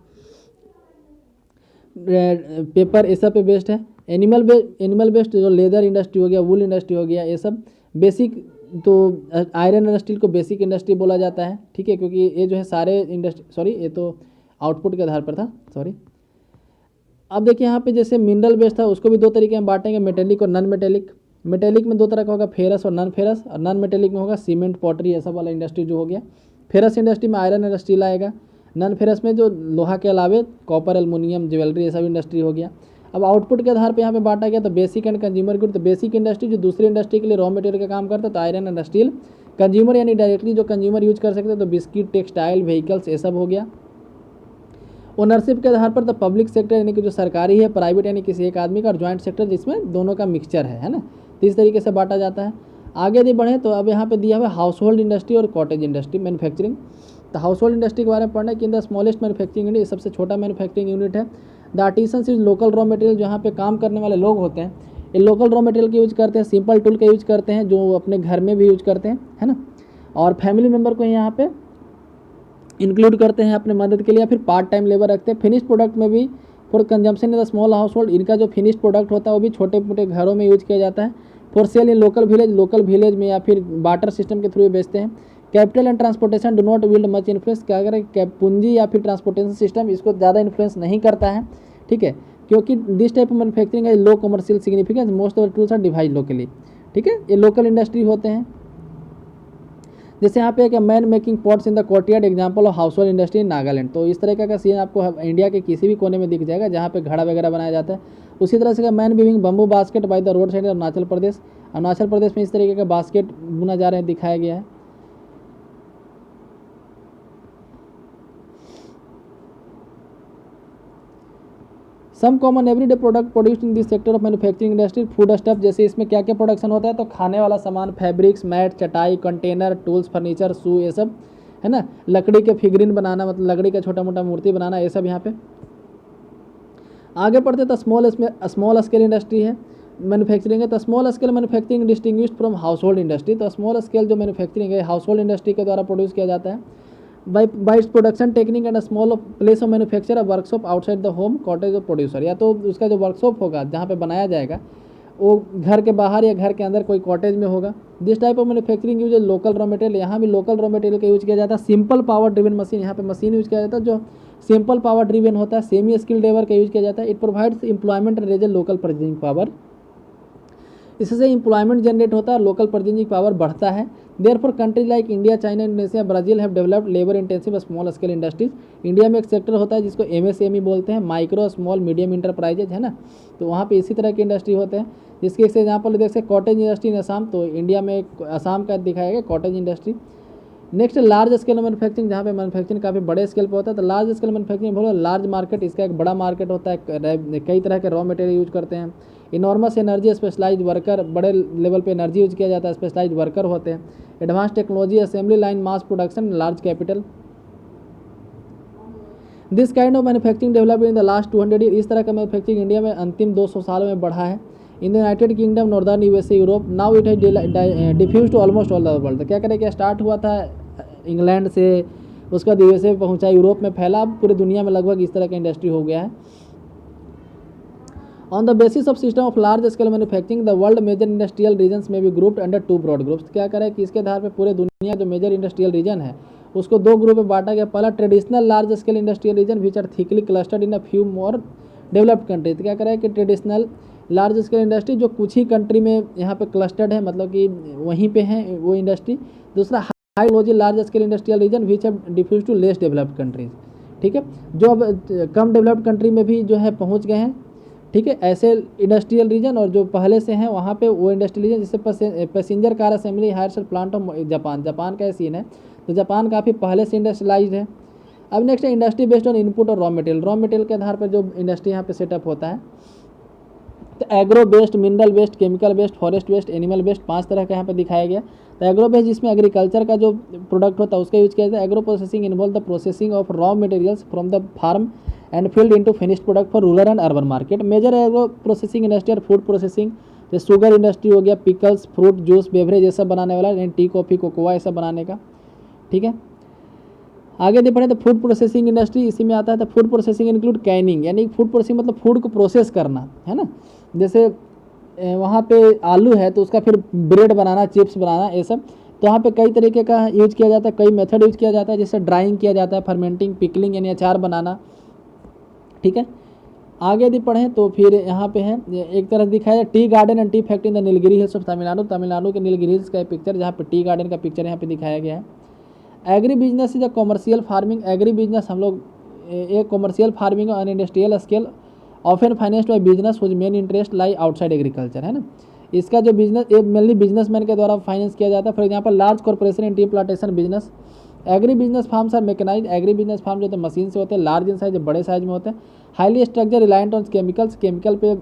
पेपर, ये सब पे बेस्ड है। एनिमल बेस्ड जो लेदर इंडस्ट्री हो गया, वूल इंडस्ट्री हो गया, ये सब बेसिक। तो आयरन एंड स्टील को बेसिक इंडस्ट्री बोला जाता है। ठीक है, क्योंकि ये जो है सारे इंडस्ट्री, सॉरी ये तो आउटपुट के आधार पर था, सॉरी। अब देखिए यहाँ पे जैसे मिनरल बेस्ड था, उसको भी दो तरीके में बांटेंगे, मेटेलिक और नॉन मेटेलिक। मेटेलिक में दो तरह का होगा, फेरस और नॉन फेरस, और नॉन मेटेलिक में होगा सीमेंट, पॉटरी, ये सब वाला इंडस्ट्री जो हो गया। फेरस इंडस्ट्री में आयरन एंड स्टील आएगा, नॉन फेरस में जो लोहा के अलावे कॉपर, एल्युमिनियम, ज्वेलरी, ये सब इंडस्ट्री हो गया। अब आउटपुट के आधार पे यहाँ पे बांटा गया, तो बेसिक एंड कंज्यूमर गुड। तो बेसिक इंडस्ट्री जो दूसरी इंडस्ट्री के लिए रॉ मटेरियल का काम करता है, तो आयरन एंड स्टील। कंज्यूमर यानी डायरेक्टली जो कंज्यूमर यूज कर सकते हैं, तो बिस्किट, टेक्सटाइल, व्हीकल्स, ये सब हो गया। ओनरशिप के आधार पर तो पब्लिक सेक्टर यानी कि जो सरकारी है, प्राइवेट यानी किसी एक आदमी का, और ज्वाइंट सेक्टर जिसमें दोनों का मिक्सचर है ना, तो इस तरीके से बांटा जाता है। आगे यदि बढ़े तो अब यहाँ पे दिया हुआ है हाउस होल्ड इंडस्ट्री और कॉटेज इंडस्ट्री मैन्युफैक्चरिंग। तो हाउस होल्ड इंडस्ट्री के बारे में पढ़ना है कि in the smallest manufacturing unit, सबसे छोटा मैन्युफैक्चरिंग यूनिट है। The artisans is local raw material, जहाँ पे काम करने वाले लोग होते हैं, ये लोकल रॉ मटेरियल का यूज करते हैं, सिंपल टूल का यूज करते हैं, जो अपने घर में भी यूज करते हैं, है ना। और फैमिली मेम्बर को यहाँ पे इंक्लूड करते हैं अपने मदद के लिए, या फिर पार्ट टाइम लेबर रखते हैं। फिनिश प्रोडक्ट में भी for consumption in the small house hold, इनका जो फिनिश प्रोडक्ट होता है वो भी छोटे मोटे घरों में यूज किया जाता है। For sale in local village में या फिर बार्टर सिस्टम के थ्रू बेचते हैं। Capital and transportation do not wield much influence, क्या करें, पूंजी या फिर ट्रांसपोर्टेशन सिस्टम इसको ज़्यादा इन्फ्लुएंस नहीं करता है। ठीक है, क्योंकि दिस टाइप ऑफ मैन्युफैक्चरिंग है low commercial significance, most of the tools are divide locally. ठीक है, ये लोकल इंडस्ट्री होते हैं। जैसे यहाँ पे एक man making pots in the courtyard, example of house hold industry in Nagaland. तो इस तरह का सीन आपको इंडिया के किसी भी कोने में दिख जाएगा जहाँ पे घड़ा वगैरह बनाया जाता है। उसी तरह से man weaving bamboo basket by the road side Arunachal Pradesh. Arunachal Pradesh में इस तरीके का बास्केट बुना जा रहे हैं, दिखाया गया है। Some common everyday product produced in this sector of manufacturing industry, foodstuff. जैसे इसमें क्या क्या प्रोडक्शन होता है, तो खाने वाला सामान, फैब्रिक्स, मैट, चटाई, कंटेनर, टूल्स, फर्नीचर, शू, ये सब, है ना। लकड़ी के फिगरिन बनाना, मतलब लकड़ी का छोटा मोटा मूर्ति बनाना, ये सब यहाँ पे। आगे बढ़ते तो स्मॉल स्केल इंडस्ट्री है, मैन्युफैक्चरिंग है तो small scale manufacturing distinguished from house hold industry. तो स्मॉल स्केल जो मैन्युफैक्चरिंग है हाउस होल्ड इंडस्ट्री के द्वारा प्रोड्यूस किया जाता है। By its production technique and small place of manufacture workshop outside the home cottage of producer, या तो उसका जो वर्कशॉप होगा जहाँ पे बनाया जाएगा वो घर के बाहर या घर के अंदर कोई कॉटेज में होगा। This type of manufacturing use local raw material, यहाँ भी लोकल रॉ मटेरियल का यूज किया जाता है। सिंपल पावर ड्रिवन मशीन, यहाँ पे मशीन यूज किया जाता है जो सिंपल पावर ड्रिवन होता है। सेमी स्किल्ड लेबर का यूज किया जाता है। It provides employment and resale local purchasing power, इससे एम्प्लॉयमेंट जनरेट होता है, लोकल परचेजिंग पावर बढ़ता है। Therefore country like India, China, Indonesia, Brazil have developed labour intensive small scale industries. India में एक सेक्टर होता है जिसको एमएसएमई बोलते हैं, माइक्रो स्मॉल मीडियम इंटरप्राइजेज, है ना। तो वहाँ पे इसी तरह की इंडस्ट्री होते हैं, जिसके एक एग्जाम्पल देख सकते कॉटेज इंडस्ट्री इन असम। तो इंडिया में एक असम का दिखाया गया cottage industry. Next large scale manufacturing, जहाँ पे मैन्युफैक्चरिंग काफ़ी बड़े स्केल पे होता है। तो लार्ज स्केल मैन्युफैक्चरिंग बोलो लार्ज मार्केट, इसका एक बड़ा मार्केट होता है, कई तरह के रॉ मटेरियल यूज करते हैं। इनॉर्मस एनर्जी, स्पेशलाइज वर्कर, बड़े लेवल पे एनर्जी यूज किया जाता है, स्पेशलाइज वर्कर होते हैं। Advance technology, assembly line, mass production, large capital. This kind of manufacturing develop in the last 200 year, इस तरह का मैन्युफैक्चरिंग इंडिया में अंतिम 200 सालों में बढ़ा है। In the United Kingdom, northern USA, Europe, now it has diffuse to almost all the world. क्या करें, क्या स्टार्ट हुआ था इंग्लैंड से, उसका यूएसए पहुंचा, यूरोप में फैला, अब पूरी दुनिया में लगभग इस तरह का इंडस्ट्री हो गया है। On the basis of system of large scale manufacturing the world major industrial regions में be grouped under 2 broad groups. क्या करें कि इसके आधार पर पूरे दुनिया जो मेजर इंडस्ट्रियल रीजन है उसको 2 ग्रुप में बांटा गया। पहला traditional large scale industrial region which are thickly clustered in a few more developed country. तो क्या करें कि ट्रेडिशनल लार्ज स्केल इंडस्ट्री जो कुछ ही कंट्री में यहाँ पे क्लस्टर्ड है, मतलब कि वहीं पे है वो इंडस्ट्री। दूसरा high technology large scale industrial region which have diffuse to less developed countries. ठीक है, जो अब कम डेवलप्ड कंट्री में भी जो है पहुँच गए हैं। ठीक है, ऐसे इंडस्ट्रियल रीजन और जो पहले से हैं वहाँ पे वो इंडस्ट्रियल रीजन, जैसे passenger car assembly hire plant of Japan का सीन है। तो जापान काफ़ी पहले से इंडस्ट्रियलाइज्ड है। अब नेक्स्ट है इंडस्ट्री बेस्ड ऑन इनपुट और रॉ मटेरियल के आधार पर जो इंडस्ट्री यहाँ पे सेटअप होता है। तो agro based, mineral based, chemical based, forest based, animal based, 5 तरह का यहाँ पे दिखाया गया। तो एग्रो बेस्ड जिसमें एग्रीकल्चर का जो प्रोडक्ट होता है उसका यूज किया जाता है। Agro processing involve the processing of raw materials from the farm and field into finished product for rural and urban market. Major agro processing industry और फूड प्रोसेसिंग, जैसे शुगर इंडस्ट्री हो गया, पिकल्स, फ्रूट जूस, बेवरेज ये सब बनाने वाला, T, coffee, cocoa ये सब बनाने का। ठीक है, आगे दे पड़े तो फूड प्रोसेसिंग इंडस्ट्री इसी में आता है। तो फूड प्रोसेसिंग इंक्लूड कैनिंग, यानी फूड प्रोसेसिंग मतलब फूड को प्रोसेस करना, है ना। जैसे वहाँ पे आलू है तो उसका फिर ब्रेड बनाना, चिप्स बनाना, ये सब। तो वहाँ पे कई तरीके का यूज किया जाता है, कई मेथड यूज किया जाता है, जैसे ड्राइंग किया जाता है, फर्मेंटिंग, पिकलिंग यानी अचार बनाना। ठीक है, आगे यदि पढ़ें तो फिर यहाँ पे है एक तरह दिखाया tea garden and tea factory in the Nilgiri hills of Tamil Nadu. Tamil Nadu के नीलगिरी हिल्स का पिक्चर, जहाँ पे टी गार्डन का पिक्चर यहाँ पे दिखाया गया है। Agribusiness is a commercial farming. Agribusiness हम लोग एक commercial farming on industrial scale often financed by business whose main interest lie outside agriculture, है ना। इसका जो बिजनेस मेनली बिजनेसमैन के द्वारा फाइनेंस किया जाता है। For example large corporation in tea plantation business. Agribusiness farms are mechanised. Agribusiness farm जो होते हैं मशीन से होते हैं, लार्ज इन साइज, बड़े साइज में होते हैं। Highly structure reliant on chemicals, chemical पे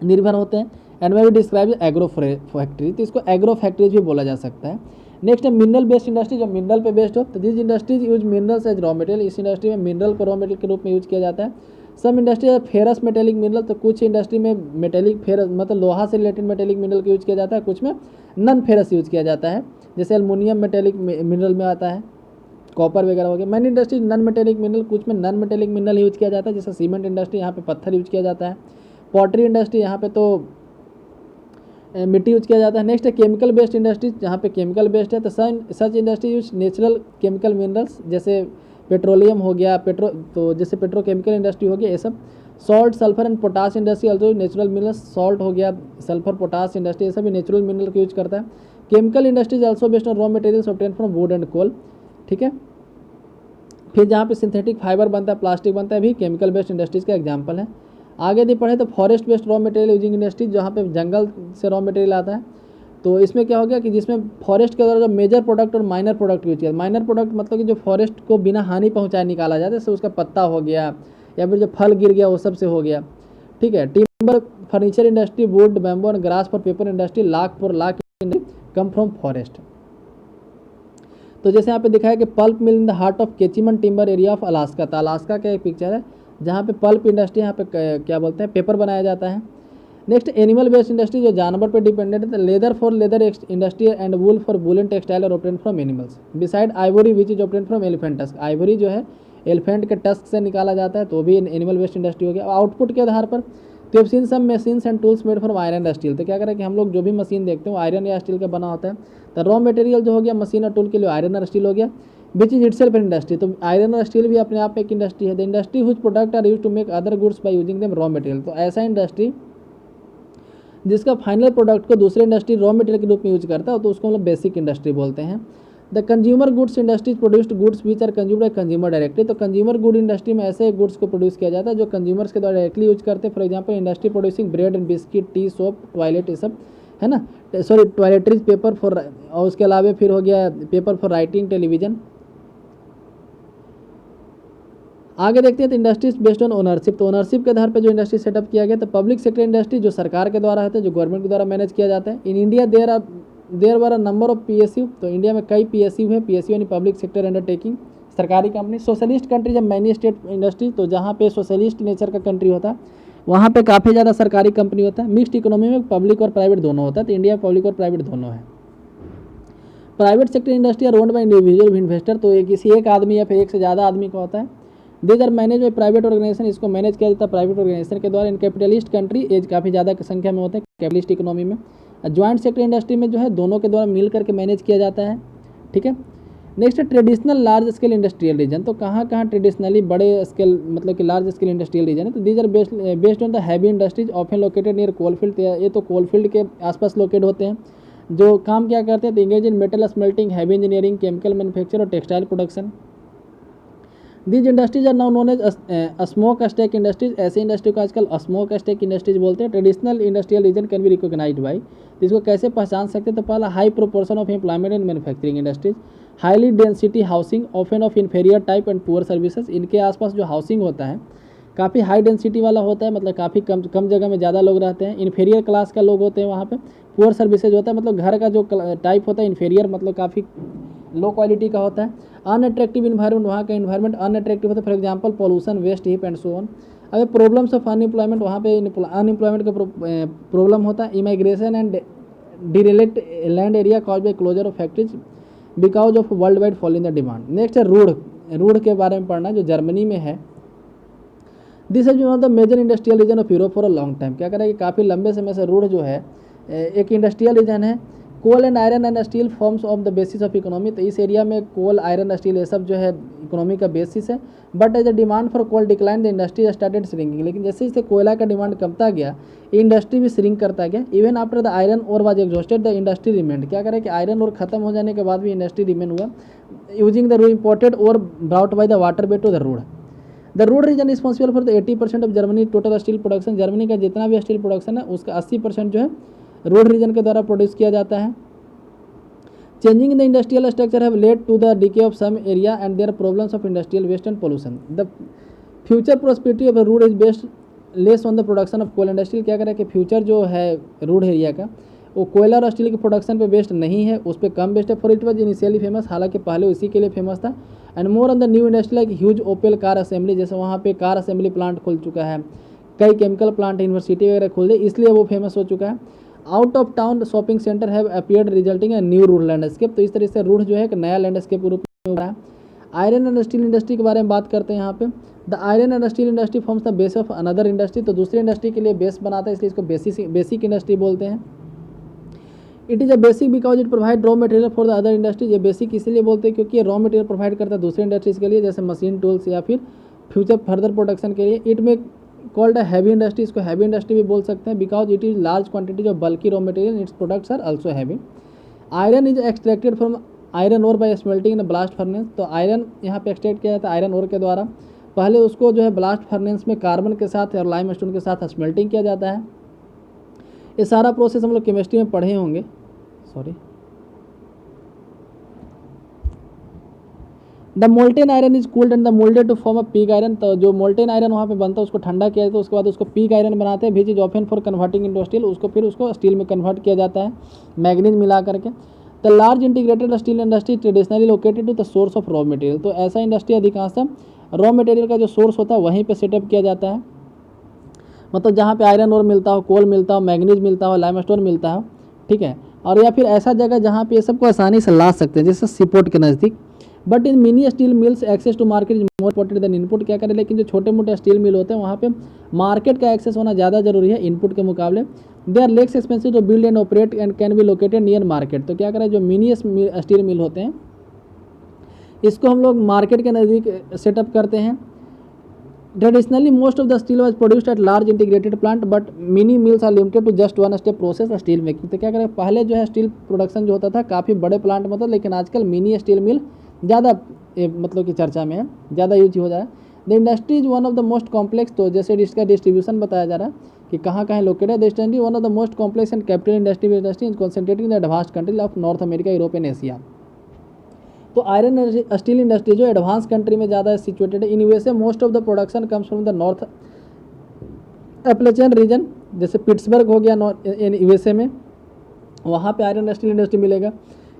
निर्भर होते हैं। And may be describe agro factory, तो इसको एग्रो फैक्ट्रीज भी बोला जा सकता है। नेक्स्ट है मिनरल बेस्ड इंडस्ट्री, जो मिनरल पे बेस्ड हो। तो this industries use minerals as raw material. इस इंडस्ट्री में मिनरल को रॉ मटेरियल के रूप में यूज किया जाता है। सब इंडस्ट्री है फेरस मेटेलिक मिनरल, तो कुछ इंडस्ट्री में मेटेलिक फेरस मतलब लोहा से रिलेटेड मेटेलिक मिनरल का यूज किया जाता है, कुछ में नन फेरस यूज किया जाता है, जैसे एल्युमिनियम मेटेलिक मिनरल में आता है, कॉपर वगैरह हो गया। Many industry non metallic mineral, कुछ में नन मेटेलिक मिनरल यूज किया जाता है, जैसे सीमेंट इंडस्ट्री यहाँ पे पत्थर यूज किया जाता है। पॉटरी इंडस्ट्री यहाँ पे तो मिट्टी यूज किया जाता है। नेक्स्ट है केमिकल बेस्ड इंडस्ट्री, जहाँ पे केमिकल बेस्ड है। तो such industry use natural chemical minerals, जैसे पेट्रोलियम हो गया, तो जैसे पेट्रोकेमिकल इंडस्ट्री हो गया ये सब। Salt, sulphur and potash industry also natural minerals. Salt हो गया, सल्फर, पोटास इंडस्ट्री ये सब भी नेचुरल मिनरल का यूज करता है। Chemical industries also based on raw materials obtain from wood and coal. ठीक है, फिर जहाँ पे सिंथेटिक फाइबर बनता है, प्लास्टिक बनता है, भी केमिकल बेस्ड इंडस्ट्रीज का एग्जाम्पल है। आगे यदि पढ़े तो forest based raw material using industries, जहाँ पे जंगल से रॉ मटेरियल आता है। तो इसमें क्या हो गया कि जिसमें फॉरेस्ट के द्वारा जो मेजर प्रोडक्ट और माइनर प्रोडक्ट यूज किया। माइनर प्रोडक्ट मतलब कि जो फॉरेस्ट को बिना हानि पहुँचाए निकाला जाता है, जैसे उसका पत्ता हो गया या फिर जो फल गिर गया वो सब से हो गया। ठीक है, timber, furniture industry, wood, bamboo and grass for paper industry, lac for lac come from forest. तो जैसे यहाँ पे दिखाया कि pulp mill in the heart of Ketchikan timber area of Alaska. तो अलास्का का एक पिक्चर है जहाँ पे पल्प इंडस्ट्री, यहाँ पे क्या बोलते हैं, पेपर बनाया जाता है। नेक्स्ट एनिमल बेस्ड इंडस्ट्री जो जानवर पर डिपेंडेंट है, leather for leather industry and wool for woollen textile और obtain from animals. Beside ivory which is obtain from elephant tusk, ivory जो है एलिफेंट के टस्क से निकाला जाता है, तो भी एनिमल बेस्ड इंडस्ट्री हो गया। आउटपुट के आधार पर तो seen some machines and tools made from iron या स्टील, तो क्या करें कि हम लोग जो भी मशीन देखते हैं वो आयरन या स्टील का बना होता है। तो रॉ मटेरियल जो हो गया मशीन और टूल के लिए आयरन और स्टील हो गया, which is itself an industry, तो आयरन और स्टील भी अपने आप में एक इंडस्ट्री है। The industry whose product are use to make other goods by using them raw material, तो ऐसा इंडस्ट्री जिसका फाइनल प्रोडक्ट को दूसरे इंडस्ट्री रॉ मटेरियल के रूप में यूज करता है, तो उसको हम लोग बेसिक इंडस्ट्री बोलते हैं। The consumer goods industries produced goods which are consumed by consumer directly, तो कंज्यूमर गुड इंडस्ट्री में ऐसे गुड्स को प्रोड्यूस किया जाता है जो कंज्यूमर्स के द्वारा डायरेक्टली यूज करते हैं। For example industry producing bread and biscuit, T, soap, toilet, ये सब है ना, सॉरी टॉयलेटरीज, पेपर फॉर, और उसके अलावा फिर हो गया पेपर फॉर राइटिंग, टेलीविजन। आगे देखते हैं तो इंडस्ट्रीज बेस्ड ऑन ओनरशिप, तो ओनरशिप के आधार पर जो इंडस्ट्री सेटअप किया गया, तो पब्लिक सेक्टर इंडस्ट्री जो सरकार के द्वारा होता है, जो गवर्नमेंट के द्वारा मैनेज किया जाता है। In India there were a number of PSU, तो इंडिया में कई PSU है, PSU यानी पब्लिक सेक्टर अंडरटेकिंग, सरकारी कंपनी। सोशलिस्ट कंट्री जब मैनी स्टेट इंडस्ट्री, तो जहाँ पे सोशलिस्ट नेचर का कंट्री होता है वहाँ पे काफ़ी ज़्यादा सरकारी कंपनी होता है। मिक्स्ड इकोनॉमी में पब्लिक और प्राइवेट दोनों होता है, तो इंडिया पब्लिक और प्राइवेट दोनों है। Private sector industry are owned by individual investor, तो ये किसी एक आदमी या फिर एक से ज़्यादा आदमी का होता है। These are manage by private organisation, इसको मैनेज किया जाता है प्राइवेट ऑर्गेनाइजेशन के द्वारा। इन कैपिटलिस्ट कंट्री एज काफ़ी ज़्यादा संख्या में होते हैं कैपिटलिस्ट इकोनॉमी में। ज्वाइंट सेक्टर इंडस्ट्री में जो है दोनों के द्वारा मिल करके मैनेज किया जाता है, ठीक है। Next traditional large scale industrial reason, तो कहाँ कहाँ ट्रेडिशनली बड़े स्केल मतलब कि लार्ज स्केल इंडस्ट्रियल रीजन है, तो these are based on the heavy industries often located near coalfield, ये तो कोलफील्ड के आसपास लोकेट होते हैं। जो काम क्या करते हैं, तो engage in metal smelting, heavy engineering, chemical manufacture और textile production. These industries are now known as smoke stack industries, ऐसे इंडस्ट्री को आजकल स्मोक स्टैक इंडस्ट्रीज बोलते हैं। Traditional industrial region can be recognised by, इसको कैसे पहचान सकते हैं, तो पहला high proportion of employment in manufacturing industries, highly density housing often of inferior type and poor services, इनके आसपास जो हाउसिंग होता है काफ़ी हाई डेंसिटी वाला होता है, मतलब काफ़ी कम जगह में ज़्यादा लोग रहते हैं। इन्फीरियर क्लास का लोग होते हैं वहाँ पे। पुअर सर्विसेज होता है, मतलब घर का जो टाइप होता है इन्फीरियर, मतलब काफ़ी लो क्वालिटी का होता है। अनअट्रैक्टिव इन्वायरमेंट, वहाँ का इन्वायरमेंट अनअट्रैक्टिव होता है, for example pollution, waste, heat and so on. अगर प्रॉब्लम्स ऑफ अनएम्प्लॉयमेंट, वहाँ पे अनएम्प्लॉयमेंट का प्रॉब्लम होता है। Emigration and derelict land area cause by closure of factories because of world wide fall in the demand. Next है Ruhr, रूढ़ के बारे में पढ़ना जो जर्मनी में है। This is one of the major industrial region of Europe for a long time, क्या करें कि काफ़ी लंबे समय से रूढ़ जो है एक इंडस्ट्रियल रीजन है। Coal and iron and steel forms of the basis of economy, तो इस एरिया में कोल, आयरन, स्टील ये सब जो है इकोनॉमी का बेसिस है। But as the demand for coal decline the industry started shrinking, लेकिन जैसे जैसे कोयला का डिमांड कमता गया इंडस्ट्री भी श्रिंक करता गया। इवन आफ्टर द आयरन और was exhausted the industry remained, क्या करें कि आयरन और खत्म हो जाने के बाद भी इंडस्ट्री रिमेन हुआ। यूजिंग द इम्पोर्टेड और brought by the waterway to the Ruhr. The Ruhr region responsible for the 80% of Germany total steel production, Germany का जितना भी स्टील प्रोडक्शन है उसका 80% जो है रूढ़ रीजन के द्वारा प्रोड्यूस किया जाता है। Changing in the industrial structure have led to the decay of some area and their problems of industrial waste and pollution. The future prosperity of Ruhr is based less on the production of coal and steel, क्या करें कि future जो है रूढ़ area का वो कोयला और स्टील के प्रोडक्शन पे बेस्ड नहीं है, उस पर कम बेस्ड है। For it was initially famous, हालांकि पहले उसी के लिए फेमस था। And more on the new industry like huge Opel car assembly, जैसे वहाँ पे कार असेंबली प्लांट खुल चुका है, कई केमिकल प्लांट यूनिवर्सिटी वगैरह खुल गए, इसलिए वो फेमस हो चुका है। Out of town shopping centre have appeared resulting a new रूढ़ लैंडस्केप, तो इस तरह से रूढ़ जो है एक नया लैंडस्केप के रूप में उभरा है। आयरन एंड स्टील इंडस्ट्री के बारे में बात करते हैं यहाँ पे। The iron and steel industry forms the base of another industry, तो दूसरी इंडस्ट्री के लिए बेस बनाता है, इसलिए इसको बेसिक इंडस्ट्री बोलते हैं। It is a basic because it provide raw material for the other industries, ये बेसिक इसीलिए बोलते हैं क्योंकि ये रॉ मटेरियल प्रोवाइड करता है दूसरे इंडस्ट्रीज के लिए, जैसे मशीन टूल्स या फिर फ्यूचर फर्दर प्रोडक्शन के लिए। इट में कॉल्ड अ हैवी इंडस्ट्री, इसको हैवी इंडस्ट्री भी बोल सकते हैं because it is large quantities of bulky raw material, its products are also heavy. Iron is extracted from iron ore by smelting in blast furnace, तो iron यहाँ पे extract किया जाता है आयरन ओर के द्वारा। पहले उसको जो है ब्लास्ट फर्नेस में कार्बन के साथ और लाइम स्टोन के साथ स्मेल्टिंग किया जाता है। ये सारा प्रोसेस हम लोग केमिस्ट्री में पढ़े होंगे, sorry. The molten iron is cooled and the moulded to form a pig iron, तो जो मोल्टेन आयरन वहाँ पे बनता है उसको ठंडा किया जाता है, उसके बाद उसको पीक आयरन बनाते हैं, which is often for converting into steel, उसको फिर उसको स्टील में कन्वर्ट किया जाता है मैग्नीज मिला करके। The large integrated steel industry traditionally located to the source of raw material, तो ऐसा इंडस्ट्री अधिकांशतः रॉ मटेरियल का जो सोर्स होता है वहीं पर सेटअप किया जाता है, मतलब जहाँ पे आयरन और मिलता हो, कोल मिलता हो, मैग्नीज मिलता हो, लाइमस्टोन मिलता हो, ठीक है। और या फिर ऐसा जगह जहाँ पे ये सबको आसानी से ला सकते हैं, जैसे सीपोर्ट के नज़दीक। But in mini steel mills access to market is more important than input. क्या करें, लेकिन जो छोटे मोटे स्टील मिल होते हैं वहाँ पे मार्केट का एक्सेस होना ज़्यादा जरूरी है इनपुट के मुकाबले। They are less expensive to build and operate and can be located near market. तो क्या करें, जो मिनी स्टील मिल होते हैं इसको हम लोग मार्केट के नज़दीक सेटअप करते हैं। Traditionally most of the steel was produced at large integrated plant but mini mills are limited to just one step process steel making. तो क्या करें, पहले जो है स्टील प्रोडक्शन जो होता था काफ़ी बड़े प्लांट में था, लेकिन आजकल मिनी स्टील मिल ज़्यादा मतलब कि चर्चा में है, ज़्यादा यूज हो जा रहा है। The industry is one of the most complex. तो जैसे इसका डिस्ट्रीब्यूशन बताया जा रहा है कि कहाँ कहाँ लोकेटेड है। The industry one of the most complex and capital industry concentrated in the advanced country of North America, Europe and Asia. तो आयरन स्टील इंडस्ट्री जो एडवांस कंट्री में ज़्यादा सिचुएटेड है। In USA most of the production comes from the north Appalachian region, जैसे Pittsburgh हो गया USA में, वहाँ पे आयरन स्टील इंडस्ट्री मिलेगा।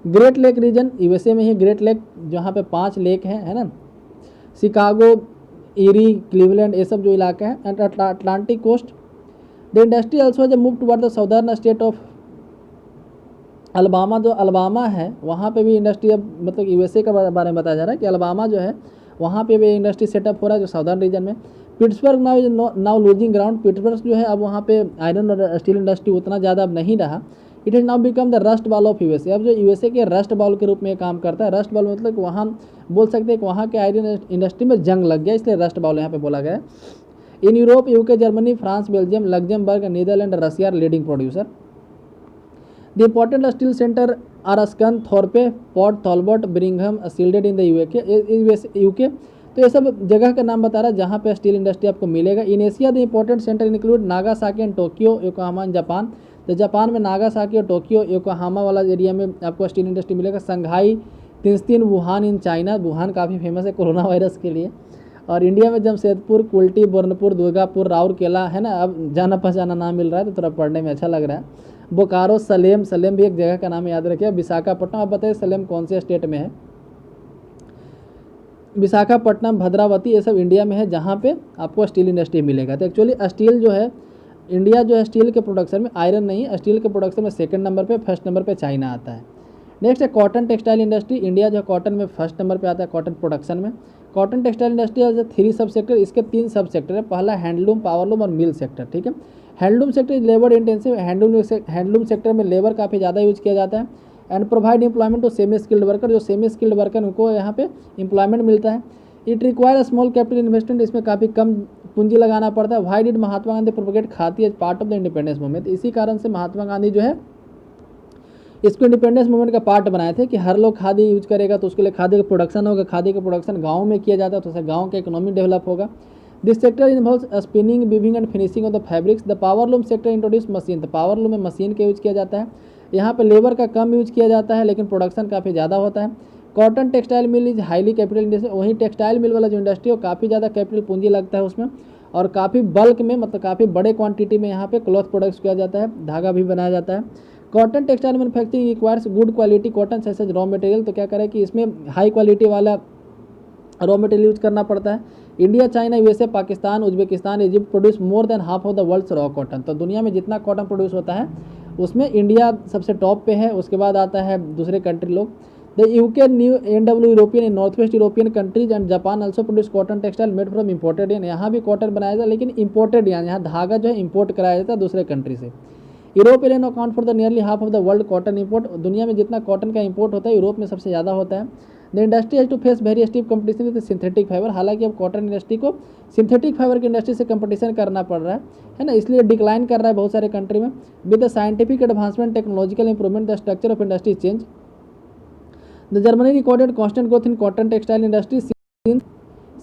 ग्रेट लेक रीजन यूएसए में ही, ग्रेट लेक जहाँ पे 5 लेक हैं, है ना, शिकागो, ईरी, क्लीवलैंड, ये सब जो इलाके हैं, and Atlantic coast. The industry also has move toward the southern state of Alabama. जो अलबामा है वहाँ पे भी इंडस्ट्री अब मतलब यूएसए का बारे में बताया जा रहा है कि अलबामा जो है वहाँ पे भी इंडस्ट्री सेटअप हो रहा है जो साउदर्न रीजन में। Pittsburgh now losing ground. Pittsburgh जो है अब वहाँ पे आयरन और स्टील इंडस्ट्री उतना ज़्यादा अब नहीं रहा। It has now become the rust ball of USA. अब जो यूएसए के रस्ट बॉल के रूप में काम करता है। रस्ट बॉल मतलब वहाँ बोल सकते हैं कि वहाँ के आयरन इंडस्ट्री में जंग लग गया, इसलिए रस्ट बॉल यहाँ पे बोला गया है। In Europe, UK, Germany, France, Belgium, Luxembourg, Netherland, Russia are leading producer. The important steel center are Scunthorpe, Port Talbot, Birmingham, Shielded in the UK। तो ये सब जगह का नाम बता रहा है जहाँ पे स्टील इंडस्ट्री आपको मिलेगा। In Asia the important centre include Nagasaki and Tokyo, Yokohama in Japan. तो जापान में नागासाकी और टोक्यो, योकोहामा वाला एरिया में आपको स्टील इंडस्ट्री मिलेगा। संघाई, तिनस्तिन, वुहान इन चाइना। वुहान काफ़ी फेमस है कोरोना वायरस के लिए। और इंडिया में जमशेदपुर, कुल्टी, बर्नपुर, दुर्गापुर, राउरकेला, है ना। अब जाना पहचाना नाम मिल रहा है तो थोड़ा पढ़ने में अच्छा लग रहा है। बोकारो, सलेम, सलेम भी एक जगह का नाम है, याद रखिए। विशाखापट्टनम, आप बताइए सलेम कौन से स्टेट में है। विशाखापट्टनम, भद्रावती, ये सब इंडिया में है जहाँ पे आपको स्टील इंडस्ट्री मिलेगा। तो एक्चुअली स्टील जो है इंडिया जो है स्टील के प्रोडक्शन में, आयरन नहीं, स्टील के प्रोडक्शन में सेकंड नंबर पे, फर्स्ट नंबर पे चाइना आता है। नेक्स्ट है कॉटन टेक्सटाइल इंडस्ट्री। इंडिया जो है कॉटन में फर्स्ट नंबर पे आता है कॉटन प्रोडक्शन में। कॉटन टेक्सटाइल इंडस्ट्री है 3 सब सेक्टर, इसके 3 सब सेक्टर है। पहला हैंडलूम, पावरलूम और मिल सेक्टर, ठीक है। Handloom sector is labour intensive. Handloom sector में लेबर काफ़ी ज़्यादा यूज किया जाता है। And provide employment to semi skilled worker. जो सेमी स्किल्ड वर्कर उनको यहाँ पे एम्प्लॉयमेंट मिलता है। It require small capital investment, इसमें काफ़ी कम पूंजी लगाना पड़ता है। Why did Mahatma Gandhi propagate khadi as part of the independence movement. इसी कारण से महात्मा गांधी जो है इसको इंडिपेंडेंस मूवमेंट का पार्ट बनाए थे कि हर लोग खादी यूज करेगा तो उसके लिए खादी का प्रोडक्शन होगा। खादी का प्रोडक्शन गाँव में किया जाता है तो उससे गाँव का इकोनॉमी डेवलप होगा। This sector involves spinning, weaving and finishing of the fabrics. The powerloom sector introduce machine. तो पावरलूम में मशीन का यूज किया जाता है। यहाँ पे लेबर का कम यूज किया जाता है लेकिन प्रोडक्शन काफ़ी ज़्यादा होता है। Cotton textile mill is highly capital industry. वहीं टेक्सटाइल मिल वाला जो इंडस्ट्री है वो काफ़ी ज़्यादा कैपिटल पूंजी लगता है उसमें, और काफ़ी बल्क में मतलब काफ़ी बड़े क्वांटिटी में यहाँ पे क्लॉथ प्रोडक्ट्स किया जाता है, धागा भी बनाया जाता है। Cotton textile manufacturing requires good quality cotton such as raw material. तो क्या करें कि इसमें हाई क्वालिटी वाला रॉ मटेरियल यूज करना पड़ता है। India, China, USA, Pakistan, Uzbekistan, Egypt produce more than half of the world's raw cotton. तो दुनिया में जितना कॉटन प्रोड्यूस होता है उसमें इंडिया सबसे टॉप पे है, उसके बाद आता है दूसरे कंट्री लोग। The UK, new NW European in north west European countries and Japan also produce cotton textile made from imported यान। यहाँ भी कॉटन बनाया जाता है लेकिन इंपोर्टेड यान, यहाँ धागा जो है इंपोर्ट कराया जाता है दूसरे कंट्री से। Europe alien account for the nearly half of the world cotton import. दुनिया में जितना कॉटन का इंपोर्ट होता है यूरोप में सबसे ज़्यादा होता है। The industry has to face very stiff competition with synthetic fibre. हालांकि अब कॉटन इंडस्ट्री को सिंथेटिक फाइबर की इंडस्ट्री से कंपटीशन करना पड़ रहा है ना, इसलिए डिक्लाइन कर रहा है बहुत सारे कंट्री में। With the scientific advancement, technological improvement, the structure of industry change. The Germany recorded constant growth in cotton textile industry since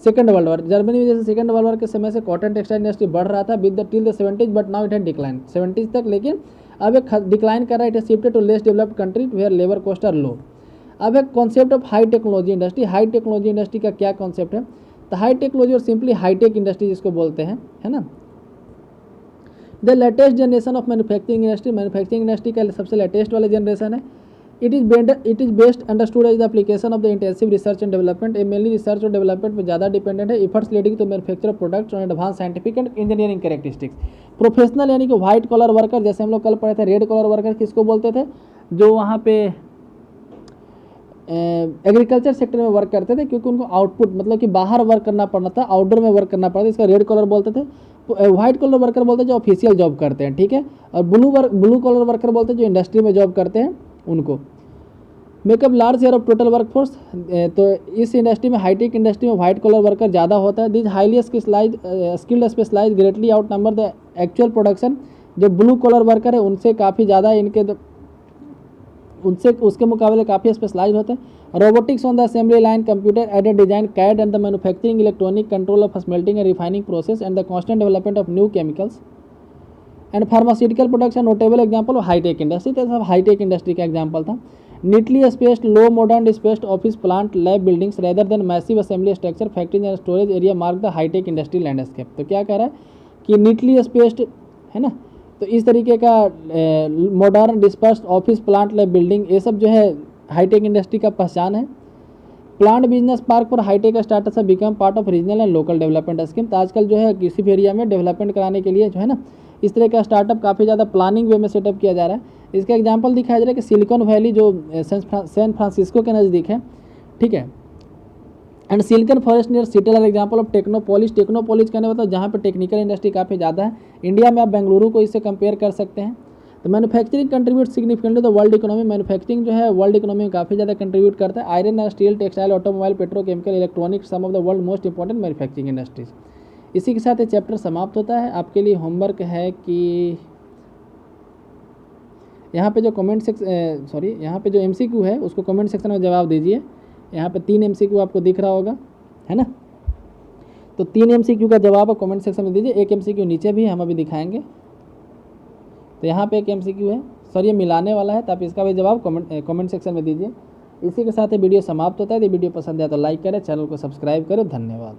second world war. Germany में जैसे सेकंड वर्ल्ड वॉर के समय से कॉटन टेक्सटाइल इंडस्ट्री बढ़ रहा था with the till the 70s, but now it had decline 70s तक, लेकिन अब एक डिक्लाइन कर रहा है। It shifted to less developed country where labour cost are low. अब एक concept of high technology industry. High technology industry का क्या कॉन्सेप्ट है? तो हाई टेक्नोलॉजी और सिंपली हाईटेक इंडस्ट्री जिसको बोलते हैं, है ना। The latest generation of manufacturing industry. Manufacturing industry का सबसे लेटेस्ट वाला जनरेशन है। It is best understood as the application of the intensive research and development. ये मेनली रिसर्च और डेवलपमेंट पे ज़्यादा डिपेंडेंट है। Efforts leading to manufacture products और advance scientific and engineering characteristics. Professional यानी कि व्हाइट कॉलर वर्कर, जैसे हम लोग कल पढ़े थे, रेड कॉलर वर्कर किसको बोलते थे, जो वहाँ पे एग्रीकल्चर सेक्टर में वर्क करते थे, क्योंकि उनको आउटपुट मतलब कि बाहर वर्क करना पड़ना था, आउटडोर में वर्क करना पड़ता था, इसका रेड कॉलर बोलते थे। व्हाइट कॉलर वर्कर बोलते हैं जो ऑफिशियल जॉब करते हैं, ठीक है। और ब्लू कॉलर वर्कर बोलते हैं जो इंडस्ट्री में जॉब करते हैं उनको। Make up large share of total workforce, तो इस इंडस्ट्री में, हाईटेक इंडस्ट्री में व्हाइट कॉलर वर्कर ज़्यादा होता है। This highly skilled specialize greatly outnumber the actual production. जो ब्लू कॉलर वर्कर है उनसे काफ़ी ज़्यादा उनसे उसके मुकाबले काफ़ी स्पेशलाइज होते हैं। Robotics on the assembly line, computer aided design, CAD and the manufacturing, electronic control of smelting and refining process and the constant development of new chemicals and pharmaceutical production notable example of high tech industry. तो सब high tech industry का example था। Neatly spaced low modern spaced office plant lab buildings rather than massive assembly structure factories and storage area mark the high tech industry landscape. तो क्या कह रहा है कि नीटली स्पेस्ड है ना, तो इस तरीके का modern dispersed office plant lab building, ये सब जो है हाईटेक इंडस्ट्री का पहचान है। Plant business park for high tech startups have become part of regional and local development scheme. तो आजकल जो है किसी भी एरिया में डेवलपमेंट कराने के लिए जो है ना, इस तरह का स्टार्टअप काफ़ी ज़्यादा प्लानिंग वे में सेटअप किया जा रहा है। इसका एग्जांपल दिखाया जा रहा है कि सिलिकॉन वैली जो सैन फ्रांसिस्को के नज़दीक है, ठीक है। And Silicon Forest near Seattle are example of technopolis. Technopolis कहने मतलब जहाँ पे टेक्निकल इंडस्ट्री काफ़ी ज़्यादा है। इंडिया में आप बेंगलुरु को इससे कंपेयर कर सकते हैं। तो manufacturing contribute significantly the world economy. Manufacturing जो है वर्ल्ड इकोनॉमी में काफ़ी ज़्यादा कंट्रीब्यूट करता है। Iron and steel, textile, automobile, petrochemical, electronic, some of the world most important manufacturing industries. इसी के साथ ये चैप्टर समाप्त होता है। आपके लिए होमवर्क है कि यहाँ पे जो यहाँ पे जो MCQ है उसको कमेंट सेक्शन में जवाब दीजिए। यहाँ पे 3 MCQ आपको दिख रहा होगा, है ना। तो 3 MCQ का जवाब आप कमेंट सेक्शन में दीजिए। एक MCQ नीचे भी हम अभी दिखाएंगे। तो यहाँ पे एक MCQ है, सर ये मिलाने वाला है, तो आप इसका भी जवाब कमेंट सेक्शन में दीजिए। इसी के साथ ये वीडियो समाप्त होता है। यदि वीडियो पसंद है तो लाइक करें, चैनल को सब्सक्राइब करें। धन्यवाद।